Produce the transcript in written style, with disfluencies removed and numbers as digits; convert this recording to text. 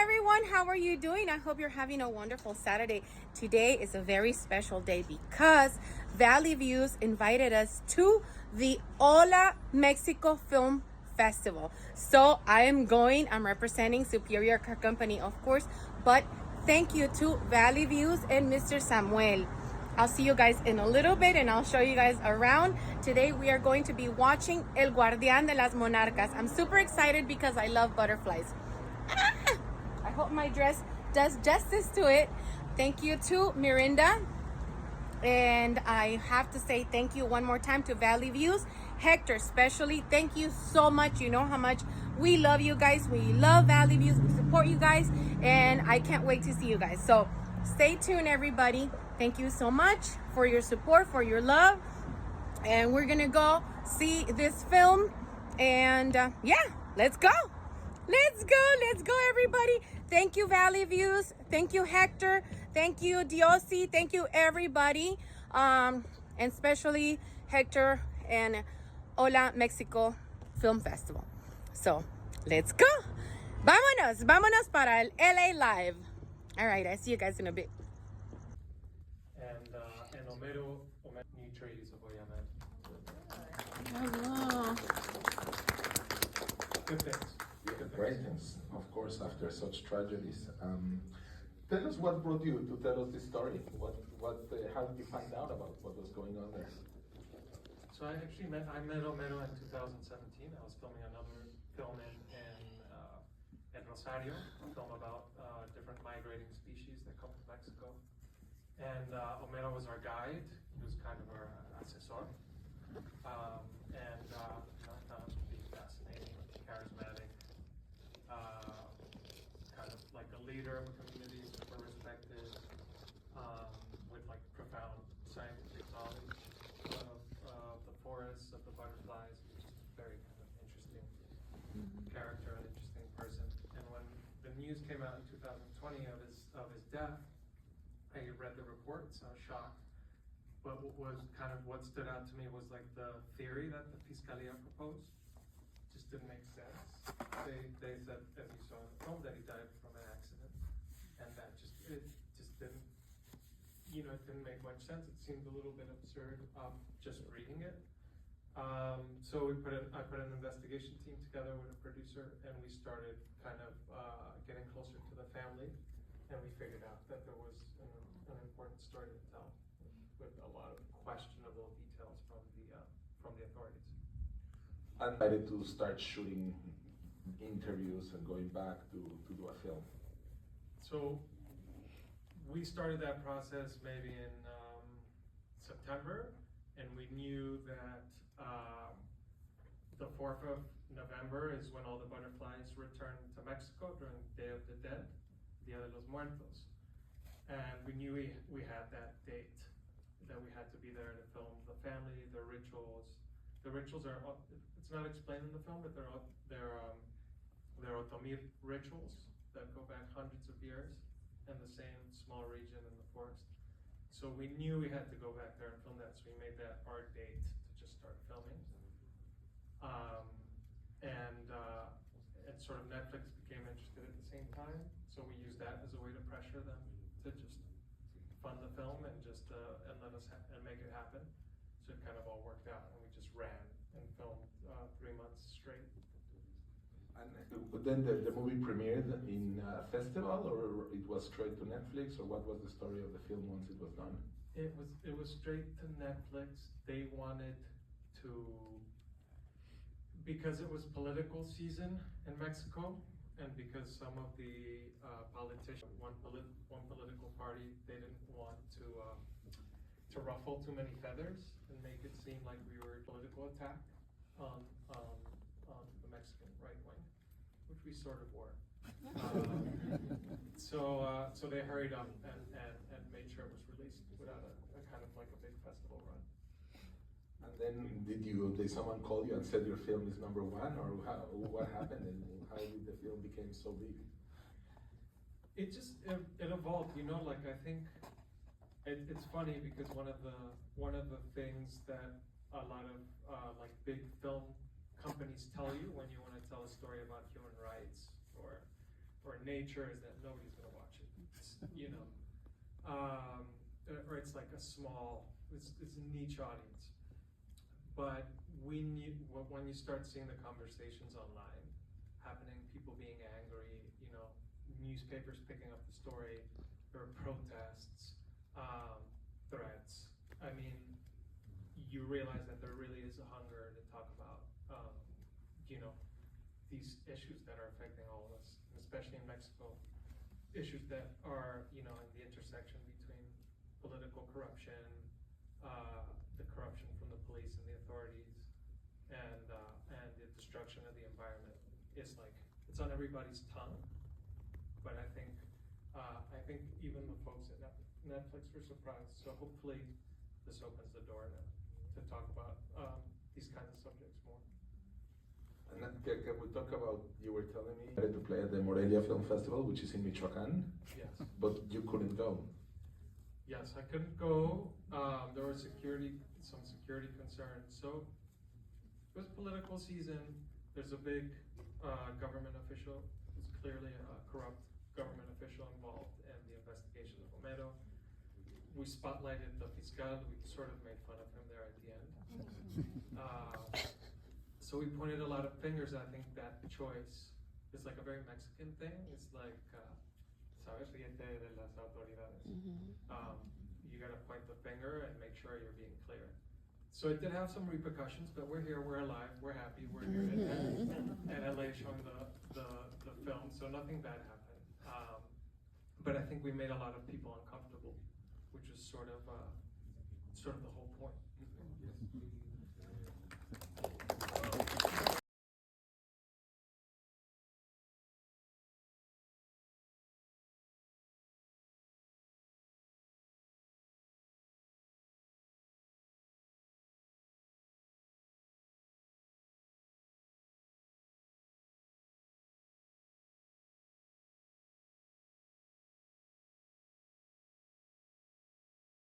everyone, how are you doing? I hope you're having a wonderful Saturday. Today is a very special day because Valley Views invited us to the Hola Mexico Film Festival. So I'm representing Superior Car Company, of course, but thank you to Valley Views and Mr. Samuel. I'll see you guys in a little bit and I'll show you guys around. Today we are going to be watching El Guardián de las Monarcas. I'm super excited because I love butterflies. I hope my dress does justice to it. Thank you to Mirinda. And I have to say thank you one more time to Valley Views. Hector, especially, thank you so much. You know how much we love you guys. We love Valley Views. We support you guys. And I can't wait to see you guys. So stay tuned, everybody. Thank you so much for your support, for your love. And we're going to go see this film. And let's go. Let's go, everybody. Thank you, Valley Views. Thank you, Hector. Thank you, Diosi. Thank you, everybody. And especially Hector and Hola Mexico Film Festival. So, let's go. Vámonos para el LA Live. All right, I see you guys in a bit. And Homero new treaties of Oyamel. Hello. Good things. Great things, of course, after such tragedies. Tell us what brought you to tell us this story. How did you find out about what was going on there? So I met Homero in 2017. I was filming another film in Rosario, a film about different migrating species that come to Mexico. And Homero was our guide. He was kind of our assessor. I found him to be fascinating, charismatic, kind of like a leader of a community, super respected, with like profound scientific knowledge of the forests, of the butterflies. Just a very kind of interesting character, an interesting person. And when the news came out in 2020 of his death, I read the reports. I was shocked. But what stood out to me was like the theory that the Fiscalia proposed. Just didn't make sense. They said, as you saw in the film, that he died from an accident, and it just didn't, it didn't make much sense. It seemed a little bit absurd just reading it. So I put an investigation team together with a producer, and we started kind of getting closer to the family, and we figured out that there was an important story to tell with a lot of questionable details from the authorities. I decided to start shooting interviews and going back to do a film. So we started that process maybe in September, and we knew that the 4th of November is when all the butterflies return to Mexico during Day of the Dead, Dia de los Muertos. And we knew we had that date, that we had to be there to film the family, the rituals. The rituals are, it's not explained in the film, but they're Otomir rituals that go back hundreds of years in the same small region in the forest. So we knew we had to go back there and film that, so we made that our date to just start filming. And sort of Netflix became interested at the same time, so we used that as a way to pressure them to just fund the film and just and let us and make it happen. So it kind of all worked out, and we just ran and filmed 3 months straight. And then the movie premiered in a festival, or it was straight to Netflix, or what was the story of the film once it was done? It was straight to Netflix. They wanted to, because it was political season in Mexico, and because some of the politicians, one political party, they didn't want to ruffle too many feathers and make it seem like we were a political attack on the Mexican right wing, which we sort of were. So they hurried up and made sure it was released without a kind of like a big festival run. And then did someone call you and said your film is number one, or what happened, and how did the film become so big? It evolved, like I think it's funny because one of the things that a lot of like big film companies tell you when you want to tell a story about human rights or nature is that nobody's gonna watch it, you know, or it's like a small, it's a niche audience. But when you start seeing the conversations online happening, people being angry, you know, newspapers picking up the story, there are protests, threats. I mean, you realize that there really is a hunger to talk about, you know, these issues that are affecting all of us, especially in Mexico, issues that are, you know, in the intersection between political corruption, the corruption from the police and the authorities, and the destruction of the environment. It's like, it's on everybody's tongue, but I think even the folks at Netflix were surprised. So hopefully this opens the door to talk about these kinds of subjects more. And then, can we talk about, you were telling me to play at the Morelia Film Festival, which is in Michoacán. Yes. But you couldn't go. Yes, I couldn't go. There were some security concerns. So it was political season. There's a big government official who's clearly a corrupt government official involved in the investigation of Homero. We spotlighted the fiscal. We sort of made fun of him there at the end. So we pointed a lot of fingers. I think that choice is like a very Mexican thing. It's like, sabes, ríete de las autoridades. You gotta point the finger and make sure you're being clear. So it did have some repercussions, but we're here, we're alive, we're happy, we're here in LA showing the film, so nothing bad happened. But I think we made a lot of people uncomfortable, which is sort of the whole point.